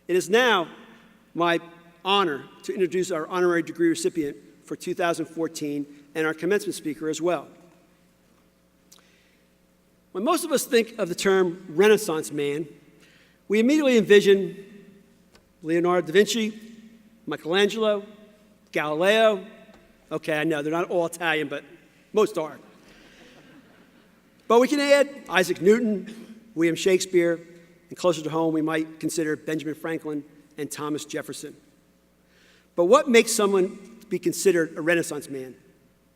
It is now my honor to introduce our honorary degree recipient for 2014 and our commencement speaker as well. When most of us think of the term Renaissance man, we immediately envision Leonardo da Vinci, Michelangelo, Galileo. Okay, I know, they're not all Italian, but most are. But we can add Isaac Newton, William Shakespeare, and closer to home, we might consider Benjamin Franklin and Thomas Jefferson. But what makes someone be considered a Renaissance man?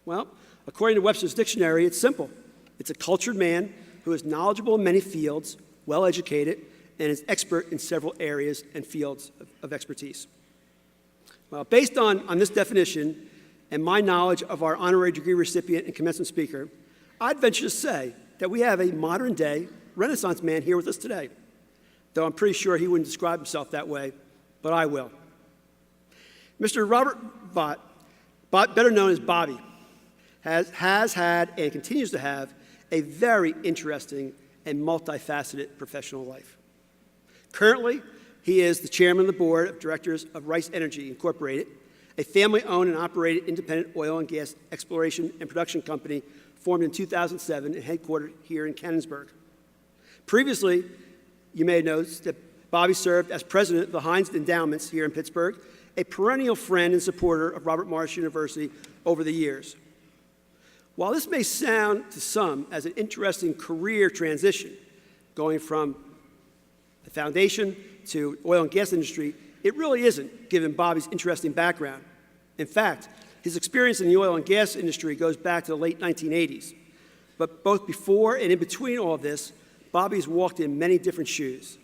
Well, according to Webster's dictionary, it's simple. It's a cultured man who is knowledgeable in many fields, well-educated, and is expert in several areas and fields of expertise. Well, based on this definition and my knowledge of our honorary degree recipient and commencement speaker, I'd venture to say that we have a modern-day Renaissance man here with us today, though I'm pretty sure he wouldn't describe himself that way, but I will. Mr. Robert Vagt, better known as Bobby, has had and continues to have a very interesting and multifaceted professional life. Currently, he is the chairman of the board of directors of Rice Energy Incorporated, a family-owned and operated independent oil and gas exploration and production company formed in 2007 and headquartered here in Cannonsburg. Previously, you may have noticed that Bobby served as president of the Heinz Endowments here in Pittsburgh, a perennial friend and supporter of Robert Morris University over the years. While this may sound to some as an interesting career transition, going from the foundation to oil and gas industry, it really isn't, given Bobby's interesting background. In fact, his experience in the oil and gas industry goes back to the late 1980s. But both before and in between all of this, Bobby's walked in many different shoes.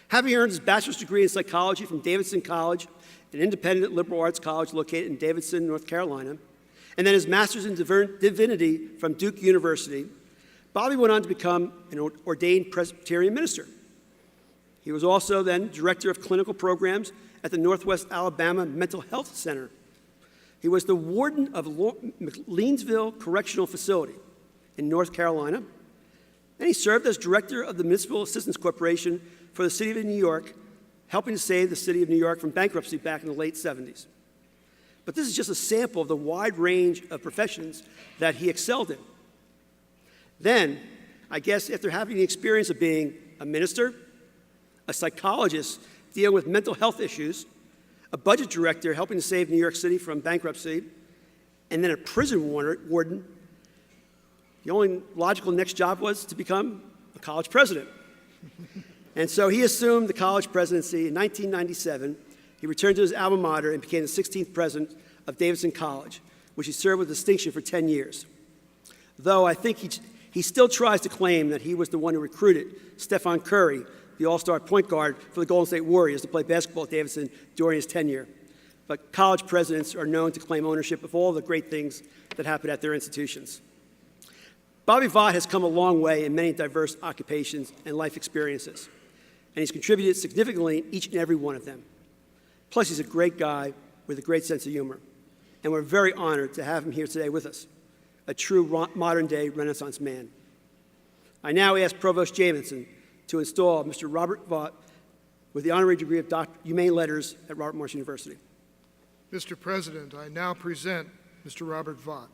Having earned his bachelor's degree in psychology from Davidson College, an independent liberal arts college located in Davidson, North Carolina, and then his master's in divinity from Duke University, Bobby went on to become an ordained Presbyterian minister. He was also then director of clinical programs at the Northwest Alabama Mental Health Center. He was the warden of Leansville Correctional Facility in North Carolina, and he served as director of the Municipal Assistance Corporation for the City of New York, helping to save the City of New York from bankruptcy back in the late 70s. But this is just a sample of the wide range of professions that he excelled in. Then, I guess after having the experience of being a minister, a psychologist dealing with mental health issues, a budget director helping to save New York City from bankruptcy, and then a prison warden, the only logical next job was to become a college president. And so he assumed the college presidency in 1997. He returned to his alma mater and became the 16th president of Davidson College, which he served with distinction for 10 years. Though I think he still tries to claim that he was the one who recruited Stephen Curry, the all-star point guard for the Golden State Warriors, to play basketball at Davidson during his tenure. But college presidents are known to claim ownership of all the great things that happen at their institutions. Bobby Vagt has come a long way in many diverse occupations and life experiences, and he's contributed significantly in each and every one of them. Plus, he's a great guy with a great sense of humor, and we're very honored to have him here today with us, a true modern-day Renaissance man. I now ask Provost Jamison to install Mr. Robert Vagt with the honorary degree of Humane Letters at Robert Morris University. Mr. President, I now present Mr. Robert Vagt.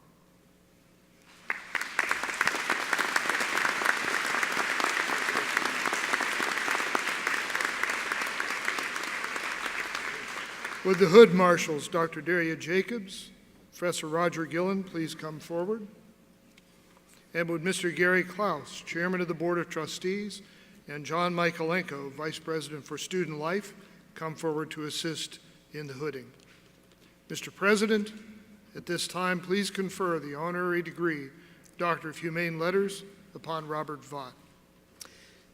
Would the Hood Marshals, Dr. Daria Jacobs, Professor Roger Gillen, please come forward? And would Mr. Gary Klaus, Chairman of the Board of Trustees, and John Michaelenko, Vice President for Student Life, come forward to assist in the hooding. Mr. President, at this time, please confer the honorary degree, Doctor of Humane Letters, upon Robert Vagt.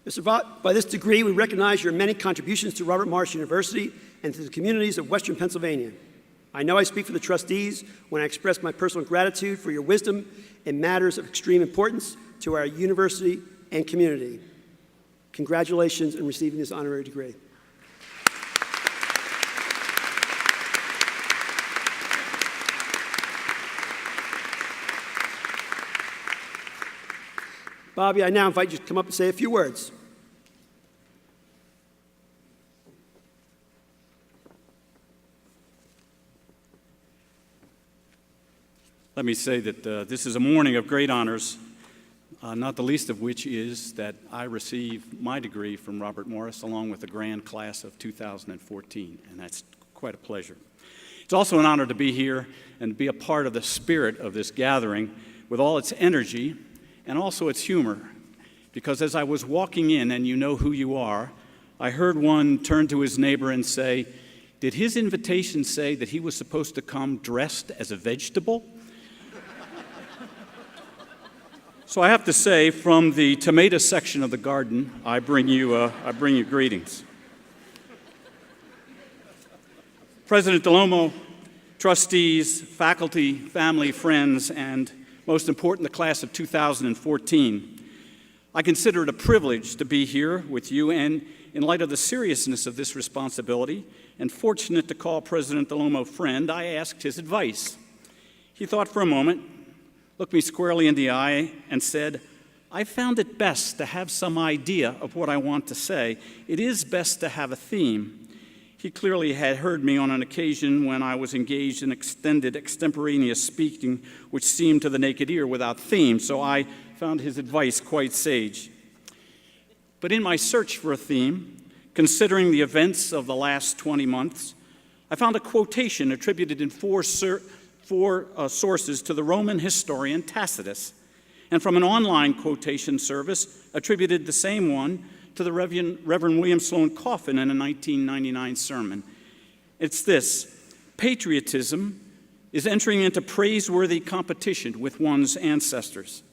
Mr. Vagt, by this degree, we recognize your many contributions to Robert Morris University and to the communities of Western Pennsylvania. I know I speak for the trustees when I express my personal gratitude for your wisdom in matters of extreme importance to our university and community. Congratulations on receiving this honorary degree. Bobby, I now invite you to come up and say a few words. Let me say that this is a morning of great honors, not the least of which is that I received my degree from Robert Morris along with the grand class of 2014, and that's quite a pleasure. It's also an honor to be here and be a part of the spirit of this gathering with all its energy and also its humor, because as I was walking in, and you know who you are, I heard one turn to his neighbor and say, "Did his invitation say that he was supposed to come dressed as a vegetable?" So I have to say, from the tomato section of the garden, I bring you greetings. President Dell'Omo, trustees, faculty, family, friends, and most important, the class of 2014, I consider it a privilege to be here with you, and in light of the seriousness of this responsibility, and fortunate to call President Dell'Omo friend, I asked his advice. He thought for a moment, looked me squarely in the eye, and said, "I found it best to have some idea of what I want to say. It is best to have a theme." He clearly had heard me on an occasion when I was engaged in extended extemporaneous speaking, which seemed to the naked ear without theme, so I found his advice quite sage. But in my search for a theme, considering the events of the last 20 months, I found a quotation attributed in four sources to the Roman historian Tacitus, and from an online quotation service attributed the same one to the Reverend William Sloane Coffin in a 1999 sermon. It's this: patriotism is entering into praiseworthy competition with one's ancestors.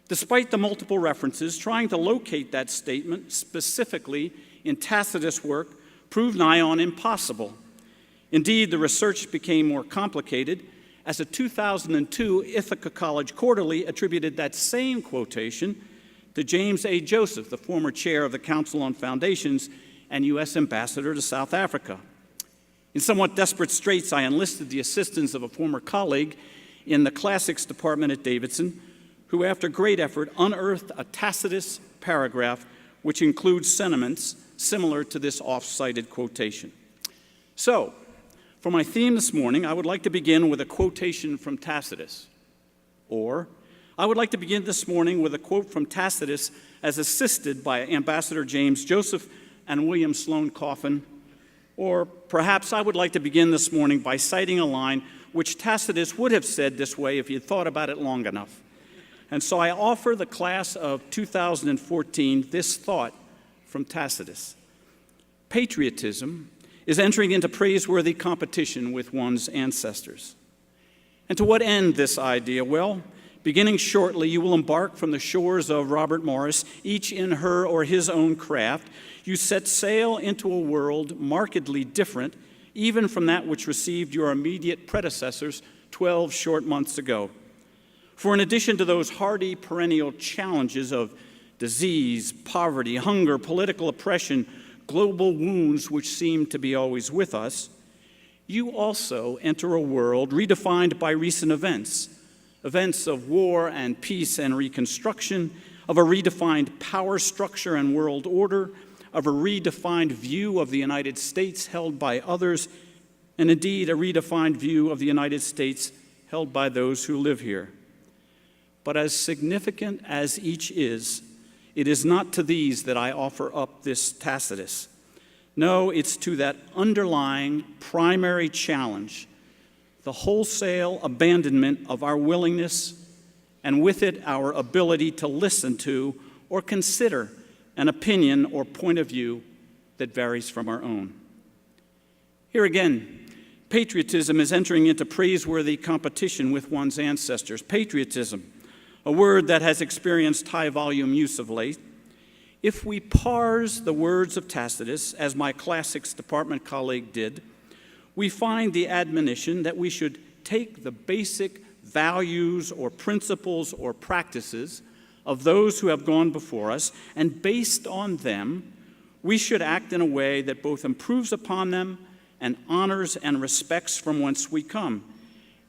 Despite the multiple references, trying to locate that statement specifically in Tacitus' work proved nigh on impossible. Indeed, the research became more complicated as a 2002 Ithaca College Quarterly attributed that same quotation to James A. Joseph, the former chair of the Council on Foundations and U.S. ambassador to South Africa. In somewhat desperate straits, I enlisted the assistance of a former colleague in the classics department at Davidson, who, after great effort, unearthed a Tacitus paragraph which includes sentiments similar to this oft-cited quotation. So, for my theme this morning, I would like to begin with a quotation from Tacitus. Or, I would like to begin this morning with a quote from Tacitus as assisted by Ambassador James Joseph and William Sloane Coffin. Or perhaps I would like to begin this morning by citing a line which Tacitus would have said this way if he had thought about it long enough. And so I offer the class of 2014 this thought from Tacitus: patriotism is entering into praiseworthy competition with one's ancestors. And to what end this idea? Well, beginning shortly, you will embark from the shores of Robert Morris, each in her or his own craft. You set sail into a world markedly different, even from that which received your immediate predecessors 12 short months ago. For in addition to those hardy perennial challenges of disease, poverty, hunger, political oppression, global wounds which seem to be always with us, you also enter a world redefined by recent events of war and peace and reconstruction, of a redefined power structure and world order, of a redefined view of the United States held by others, and indeed a redefined view of the United States held by those who live here. But as significant as each is, it is not to these that I offer up this Tacitus. No, it's to that underlying primary challenge, the wholesale abandonment of our willingness, and with it our ability to listen to or consider an opinion or point of view that varies from our own. Here again, patriotism is entering into praiseworthy competition with one's ancestors. Patriotism, a word that has experienced high-volume use of late. If we parse the words of Tacitus, as my classics department colleague did, we find the admonition that we should take the basic values or principles or practices of those who have gone before us, and based on them, we should act in a way that both improves upon them and honors and respects from whence we come,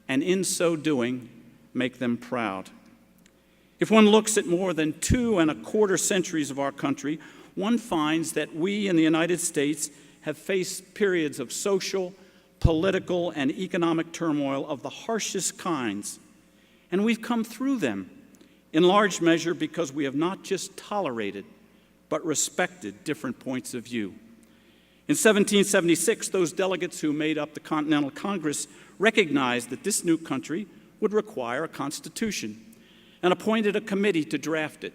and in so doing, make them proud. If one looks at more than 2.25 centuries of our country, one finds that we in the United States have faced periods of social, political, and economic turmoil of the harshest kinds. And we've come through them, in large measure because we have not just tolerated, but respected different points of view. In 1776, those delegates who made up the Continental Congress recognized that this new country would require a constitution and appointed a committee to draft it.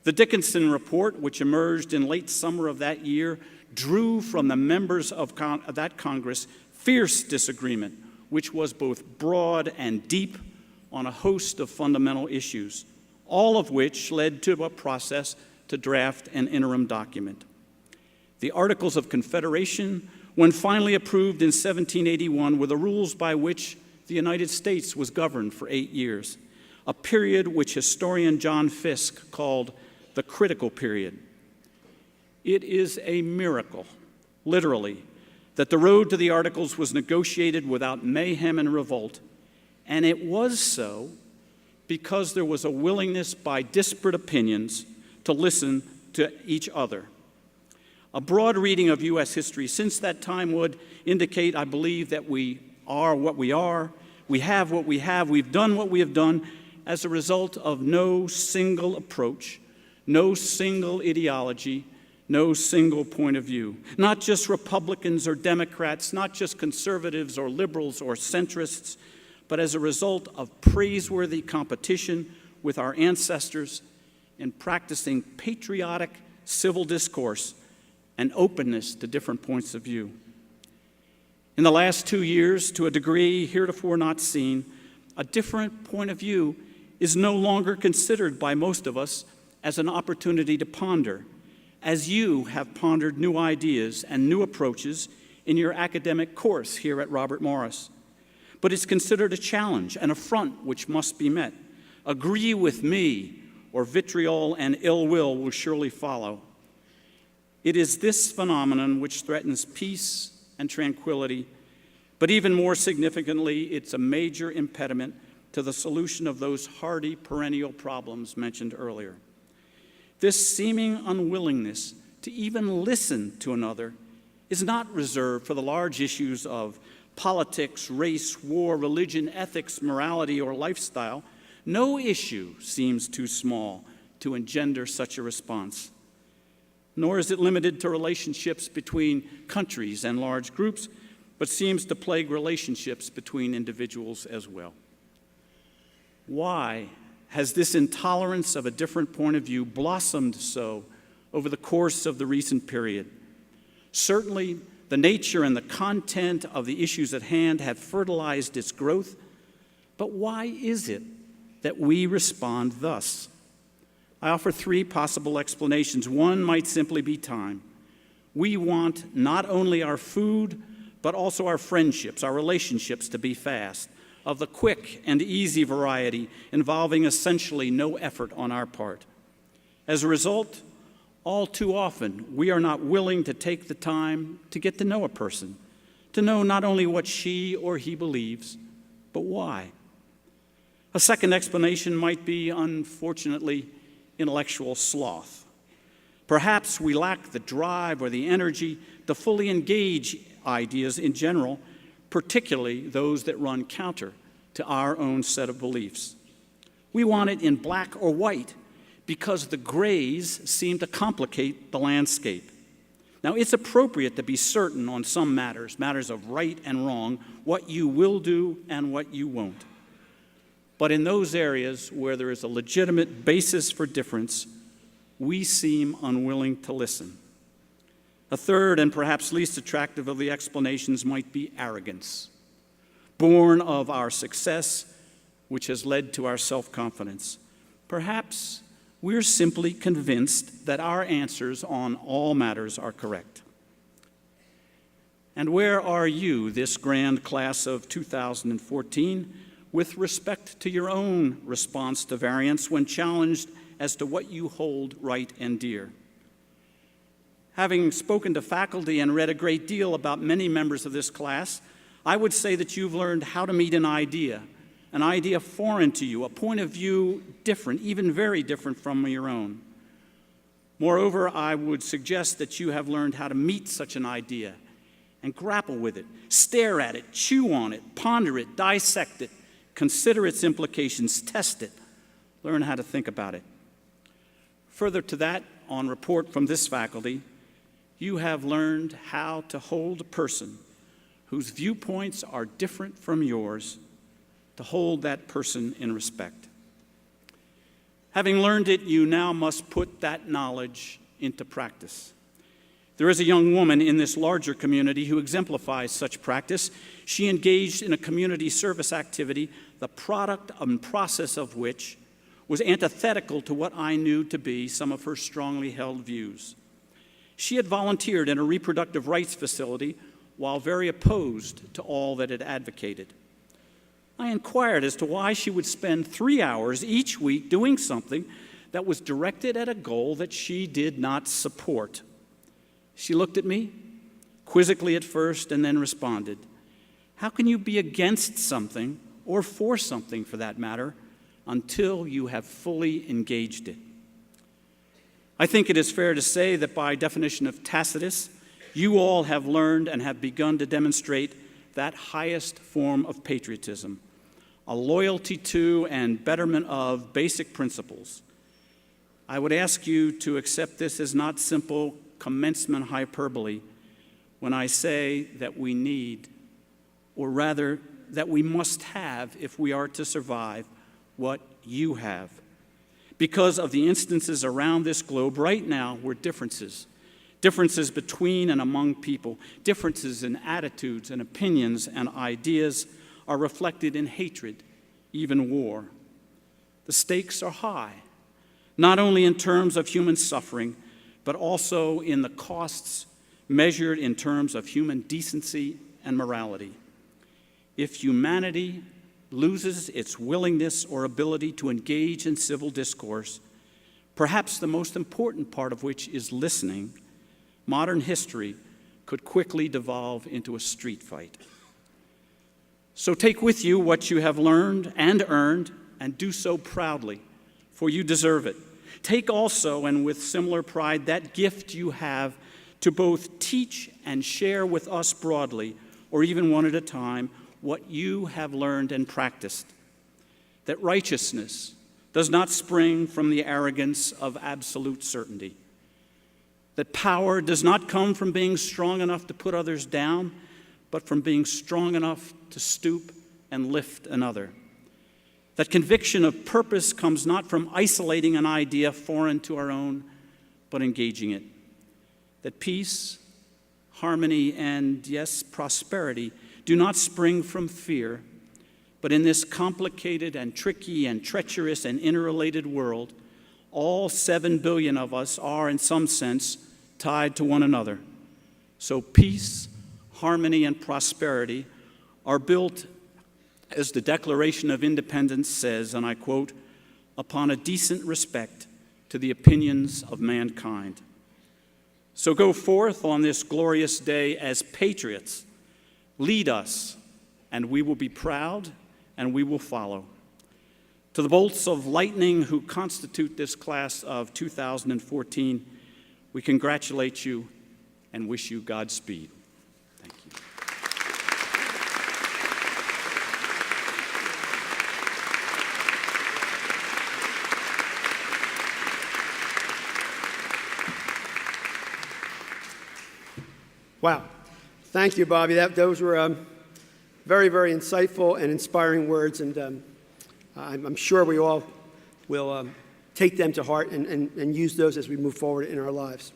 The Dickinson Report, which emerged in late summer of that year, drew from the members of that Congress fierce disagreement, which was both broad and deep on a host of fundamental issues, all of which led to a process to draft an interim document. The Articles of Confederation, when finally approved in 1781, were the rules by which the United States was governed for 8 years, a period which historian John Fiske called the critical period. It is a miracle, literally, that the road to the Articles was negotiated without mayhem and revolt, and it was so because there was a willingness by disparate opinions to listen to each other. A broad reading of U.S. history since that time would indicate, I believe, that we are what we are, we have what we have, we've done what we have done as a result of no single approach, no single ideology, no single point of view. Not just Republicans or Democrats, not just conservatives or liberals or centrists, but as a result of praiseworthy competition with our ancestors in practicing patriotic civil discourse and openness to different points of view. In the last 2 years, to a degree heretofore not seen, a different point of view is no longer considered by most of us as an opportunity to ponder, as you have pondered new ideas and new approaches in your academic course here at Robert Morris. But it's considered a challenge, an affront which must be met. Agree with me, or vitriol and ill will surely follow. It is this phenomenon which threatens peace and tranquility, but even more significantly, it's a major impediment to the solution of those hardy perennial problems mentioned earlier. This seeming unwillingness to even listen to another is not reserved for the large issues of politics, race, war, religion, ethics, morality, or lifestyle. No issue seems too small to engender such a response. Nor is it limited to relationships between countries and large groups, but seems to plague relationships between individuals as well. Why has this intolerance of a different point of view blossomed so over the course of the recent period? Certainly, the nature and the content of the issues at hand have fertilized its growth, but why is it that we respond thus? I offer 3 possible explanations. One might simply be time. We want not only our food, but also our friendships, our relationships to be fast, of the quick and easy variety, involving essentially no effort on our part. As a result, all too often, we are not willing to take the time to get to know a person, to know not only what she or he believes, but why. A second explanation might be, unfortunately, intellectual sloth. Perhaps we lack the drive or the energy to fully engage ideas in general, particularly those that run counter to our own set of beliefs. We want it in black or white because the grays seem to complicate the landscape. Now, it's appropriate to be certain on some matters of right and wrong, what you will do and what you won't. But in those areas where there is a legitimate basis for difference, we seem unwilling to listen. A third and perhaps least attractive of the explanations might be arrogance, born of our success, which has led to our self-confidence. Perhaps we're simply convinced that our answers on all matters are correct. And where are you, this grand class of 2014, with respect to your own response to variance when challenged as to what you hold right and dear? Having spoken to faculty and read a great deal about many members of this class, I would say that you've learned how to meet an idea foreign to you, a point of view different, even very different from your own. Moreover, I would suggest that you have learned how to meet such an idea and grapple with it, stare at it, chew on it, ponder it, dissect it, consider its implications, test it, learn how to think about it. Further to that, on report from this faculty, you have learned how to hold a person whose viewpoints are different from yours, to hold that person in respect. Having learned it, you now must put that knowledge into practice. There is a young woman in this larger community who exemplifies such practice. She engaged in a community service activity, the product and process of which was antithetical to what I knew to be some of her strongly held views. She had volunteered in a reproductive rights facility while very opposed to all that it advocated. I inquired as to why she would spend 3 hours each week doing something that was directed at a goal that she did not support. She looked at me, quizzically at first, and then responded, "How can you be against something, or for something for that matter, until you have fully engaged it?" I think it is fair to say that by definition of Tacitus, you all have learned and have begun to demonstrate that highest form of patriotism, a loyalty to and betterment of basic principles. I would ask you to accept this as not simple commencement hyperbole when I say that we need, or rather that we must have if we are to survive, what you have. Because of the instances around this globe right now where differences between and among people, differences in attitudes and opinions and ideas are reflected in hatred, even war. The stakes are high, not only in terms of human suffering, but also in the costs measured in terms of human decency and morality. If humanity loses its willingness or ability to engage in civil discourse, perhaps the most important part of which is listening, modern history could quickly devolve into a street fight. So take with you what you have learned and earned, and do so proudly, for you deserve it. Take also, and with similar pride, that gift you have to both teach and share with us broadly, or even one at a time, what you have learned and practiced. That righteousness does not spring from the arrogance of absolute certainty. That power does not come from being strong enough to put others down, but from being strong enough to stoop and lift another. That conviction of purpose comes not from isolating an idea foreign to our own, but engaging it. That peace, harmony, and yes, prosperity do not spring from fear, but in this complicated and tricky and treacherous and interrelated world, all 7 billion of us are, in some sense, tied to one another. So peace, harmony, and prosperity are built, as the Declaration of Independence says, and I quote, upon a decent respect to the opinions of mankind. So go forth on this glorious day as patriots. Lead us, and we will be proud, and we will follow. To the bolts of lightning who constitute this class of 2014, we congratulate you and wish you Godspeed. Thank you. Wow. Thank you, Bobby. Those were very, very insightful and inspiring words, and I'm sure we all will take them to heart and use those as we move forward in our lives.